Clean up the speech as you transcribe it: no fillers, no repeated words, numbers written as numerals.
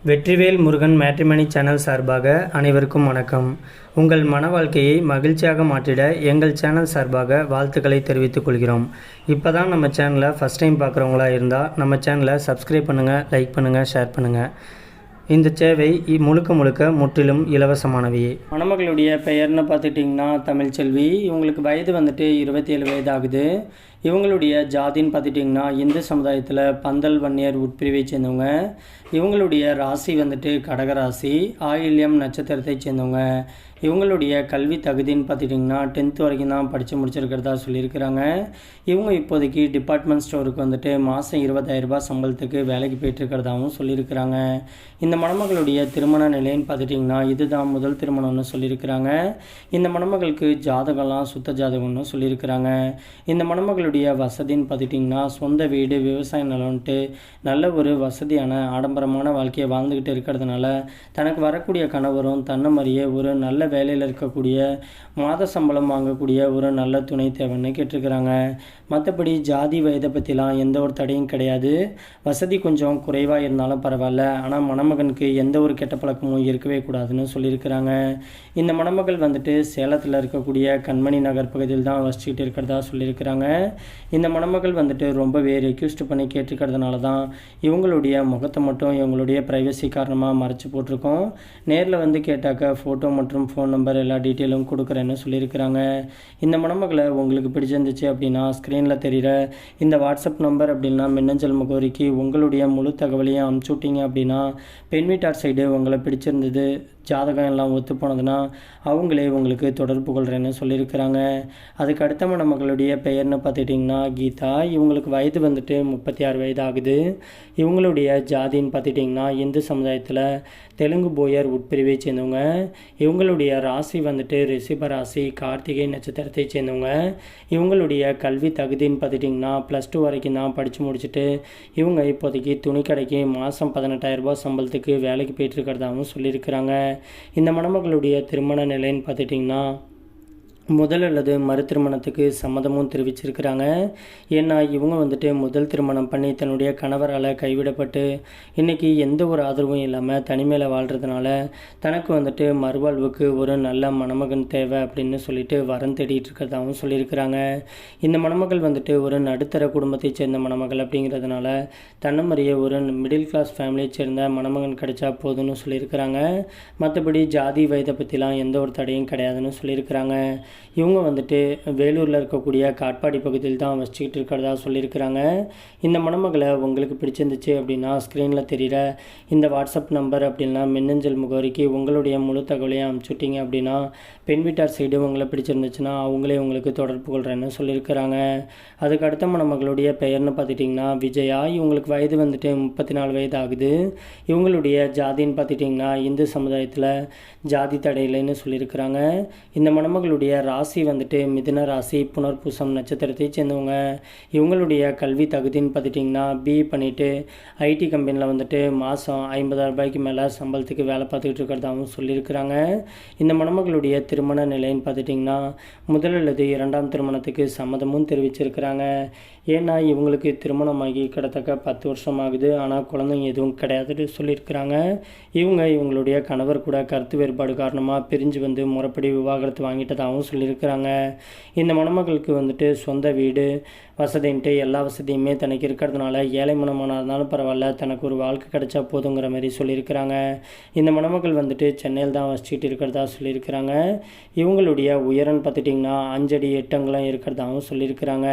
Vetrivel Murugan matrimony channel சார்பாக அனைவருக்கும் வணக்கம். உங்கள் மன வாழ்க்கையை மகிழ்ச்சியாக மாற்றிட எங்கள் சேனல் சார்பாக வாழ்த்துக்களை தெரிவித்துக் கொள்கிறோம். இப்போ தான் நம்ம சேனலை ஃபஸ்ட் டைம் பார்க்குறவங்களா இருந்தால் நம்ம சேனலை சப்ஸ்கிரைப் பண்ணுங்கள், லைக் பண்ணுங்கள், ஷேர் பண்ணுங்கள். இந்த சேவை முழுக்க முற்றிலும் இலவசமானவையே. மணமகளுடைய பெயர்னு பார்த்துட்டிங்கன்னா தமிழ்ச்செல்வி. இவங்களுக்கு வயது வந்துட்டு 27 வயது ஆகுது. இவங்களுடைய ஜாதின்னு பார்த்துட்டிங்கன்னா இந்து சமுதாயத்தில் பந்தல் வன்னியர் உட்பிரிவை சேர்ந்தவங்க. இவங்களுடைய ராசி வந்துட்டு கடகராசி, ஆயில்யம் நட்சத்திரத்தை சேர்ந்தவங்க. இவங்களுடைய கல்வி தகுதின்னு பார்த்துட்டிங்கன்னா 10th வரைக்கும் தான் படித்து முடிச்சிருக்கிறதா சொல்லியிருக்கிறாங்க. இவங்க இப்போதைக்கு டிபார்ட்மெண்ட் ஸ்டோருக்கு வந்துட்டு மாதம் 20,000 ரூபாய் சம்பளத்துக்கு வேலைக்கு போயிட்டுருக்கிறதாகவும் சொல்லியிருக்கிறாங்க. இந்த மணமகளுடைய திருமண நிலைன்னு பார்த்துட்டிங்கன்னா இதுதான் முதல் திருமணம்னு சொல்லியிருக்கிறாங்க. இந்த மணமகளுக்கு ஜாதகம்லாம் சுத்த ஜாதகம்னு சொல்லியிருக்கிறாங்க. இந்த மணமகளுடைய வசதின்னு பார்த்துட்டிங்கன்னா சொந்த வீடு, விவசாய நிலம்ன்ட்டு நல்ல ஒரு வசதியான ஆடம்பரமான வாழ்க்கையை வாழ்ந்துக்கிட்டு இருக்கிறதுனால தனக்கு வரக்கூடிய கணவரும் தன்னை மாதிரியே ஒரு நல்ல வேலையில் இருக்கக்கூடிய மாத சம்பளம் வாங்கக்கூடிய ஒரு நல்ல துணை தேவைன்னு கேட்டிருக்கிறாங்க. மற்றபடி ஜாதி வயதை பற்றிலாம் எந்த ஒரு தடையும் கிடையாது. வசதி கொஞ்சம் குறைவாக இருந்தாலும் பரவாயில்ல, ஆனால் மணமகனுக்கு எந்த ஒரு கெட்ட பழக்கமும் இருக்கவே கூடாதுன்னு சொல்லியிருக்கிறாங்க. இந்த மணமகள் வந்துட்டு சேலத்தில் இருக்கக்கூடிய கண்மணி நகர் பகுதியில் தான் வசிச்சுக்கிட்டு இருக்கிறதா சொல்லியிருக்கிறாங்க. இந்த மணமகள் வந்துட்டு ரொம்பவே ரெக்யூஸ்ட் பண்ணி கேட்டிருக்கிறதுனால தான் இவங்களுடைய முகத்தை மட்டும் இவங்களுடைய ப்ரைவசி காரணமாக மறைச்சி போட்டிருக்கோம். நேரில் வந்து கேட்டாக்க ஃபோட்டோ மற்றும் ஃபோன் நம்பர் எல்லா டீட்டெயிலும் கொடுக்குறேன்னு சொல்லியிருக்கிறாங்க. இந்த மணமகளை உங்களுக்கு பிடிச்சிருந்துச்சு அப்படின்னா ஸ்க்ரீனில் தெரிகிற இந்த வாட்ஸ்அப் நம்பர் அப்படின்னா மின்னஞ்சல் முகவரிக்கு உங்களுடைய முழு தகவலையும் அனுப்பிச்சு விட்டீங்க அப்படின்னா பெண் வீட்டார் சைடு உங்களை பிடிச்சிருந்தது, ஜாதகம் எல்லாம் ஒத்து போனதுன்னா அவங்களே உங்களுக்கு தொடர்பு கொள்கிறேன்னு சொல்லியிருக்கிறாங்க. அதுக்கு அடுத்த மணமகளுடைய பெயர்னு பார்த்துட்டிங்கன்னா கீதா. இவங்களுக்கு வயது வந்துட்டு 36 வயது ஆகுது. இவங்களுடைய ஜாதின்னு பார்த்துட்டிங்கன்னா இந்து சமுதாயத்தில் தெலுங்கு போயர் உட்பிரிவை சேர்ந்தவங்க. இவங்களுடைய ராசி வந்துட்டு ரிஷப ராசி, கார்த்திகை நட்சத்திரத்தை சேர்ந்தவங்க. இவங்களுடைய கல்வி தகுதின்னு பார்த்துட்டிங்கன்னா +2 வரைக்கும் தான் படித்து முடிச்சுட்டு இவங்க இப்போதைக்கு துணி கடைக்கு மாதம் 18,000 ரூபாய் சம்பளத்துக்கு வேலைக்கு போயிட்டுருக்கிறதாகவும் சொல்லியிருக்கிறாங்க. இந்த மணமகளுடைய திருமண நிலைன்னு பார்த்துட்டிங்கன்னா முதல் அல்லது மறு திருமணத்துக்கு சம்மதமும் தெரிவிச்சிருக்கிறாங்க. ஏன்னா இவங்க வந்துட்டு முதல் திருமணம் பண்ணி தன்னுடைய கணவரால் கைவிடப்பட்டு இன்றைக்கி எந்த ஒரு ஆதரவும் இல்லாமல் தனிமையில் வாழ்கிறதுனால தனக்கு வந்துட்டு மறுவாழ்வுக்கு ஒரு நல்ல மணமகன் தேவை அப்படின்னு சொல்லிட்டு வரம் தேடிட்டு இருக்கிறதாகவும் சொல்லியிருக்கிறாங்க. இந்த மணமகள் வந்துட்டு ஒரு நடுத்தர குடும்பத்தை சேர்ந்த மணமகள் அப்படிங்கிறதுனால தன்னை மாதிரியே ஒரு மிடில் கிளாஸ் ஃபேமிலியை சேர்ந்த மணமகன் கிடைச்சா போதும்னு சொல்லியிருக்கிறாங்க. மற்றபடி ஜாதி வயதை பற்றிலாம் எந்த ஒரு தடையும் கிடையாதுன்னு சொல்லியிருக்கிறாங்க. இவங்க வந்துட்டு வேலூரில் இருக்கக்கூடிய காட்பாடி பகுதியில் தான் வசிச்சுக்கிட்டு இருக்கிறதா சொல்லியிருக்கிறாங்க. இந்த மணமகளை உங்களுக்கு பிடிச்சிருந்துச்சு அப்படின்னா ஸ்க்ரீனில் தெரிகிற இந்த வாட்ஸ்அப் நம்பர் அப்படின்னா மின்னஞ்சல் முகவரிக்கு உங்களுடைய முழு தகவலையும் அனுப்பிச்சுட்டிங்க அப்படின்னா பெண் வீட்டார் சைடு உங்களை பிடிச்சிருந்துச்சுன்னா அவங்களே உங்களுக்கு தொடர்பு கொள்கிறேன்னு சொல்லியிருக்கிறாங்க. அதுக்கு அடுத்த மணமகளுடைய பெயர்னு பார்த்துட்டிங்கன்னா விஜயா. இவங்களுக்கு வயது வந்துட்டு 34 வயது ஆகுது. இவங்களுடைய ஜாதின்னு பார்த்துட்டிங்கன்னா இந்து சமுதாயத்தில் ஜாதி தடையில்லைன்னு சொல்லியிருக்கிறாங்க. இந்த மணமகளுடைய ராசி வந்துட்டு மிதுன ராசி, புனர்பூசம் நட்சத்திரத்தை சேர்ந்தவங்க. இவங்களுடைய கல்வி தகுதின்னு பார்த்துட்டிங்கன்னா பிஇ பண்ணிவிட்டு ஐடி கம்பெனியில் வந்துட்டு மாதம் 50,000 ரூபாய்க்கு மேலே சம்பளத்துக்கு வேலை பார்த்துக்கிட்டு இருக்கிறதாகவும் சொல்லியிருக்கிறாங்க. இந்த மணமகளுடைய திருமண நிலைன்னு பார்த்துட்டிங்கன்னா முதல் அல்லது 2ஆம் திருமணத்துக்கு சம்மதமும் தெரிவிச்சிருக்கிறாங்க. ஏன்னா இவங்களுக்கு திருமணமாகி கிட்டத்தட்ட 10 வருஷம் ஆகுது, ஆனால் குழந்தைங்க எதுவும் கிடையாதுன்னு சொல்லியிருக்கிறாங்க. இவங்களுடைய கணவர் கூட கருத்து வேறுபாடு காரணமாக பிரிஞ்சு வந்து முறைப்படி விவாகரத்து வாங்கிட்டதாகவும் சொல்லியிருக்கிறாங்க. இந்த மணமகளுக்கு வந்துட்டு சொந்த வீடு வசதின்ட்டு எல்லா வசதியுமே தனக்கு இருக்கிறதுனால ஏழை மணமனாக இருந்தாலும் பரவாயில்ல, தனக்கு ஒரு வாழ்க்கை கிடைச்சா போதுங்கிற மாதிரி சொல்லியிருக்கிறாங்க. இந்த மணமகள் வந்துட்டு சென்னையில் தான் வசிச்சுட்டு இருக்கிறதா சொல்லியிருக்கிறாங்க. இவங்களுடைய உயரம்னு பார்த்துட்டிங்கன்னா 5 அடி 8 அங்குலம் இருக்கிறதாகவும் சொல்லியிருக்கிறாங்க.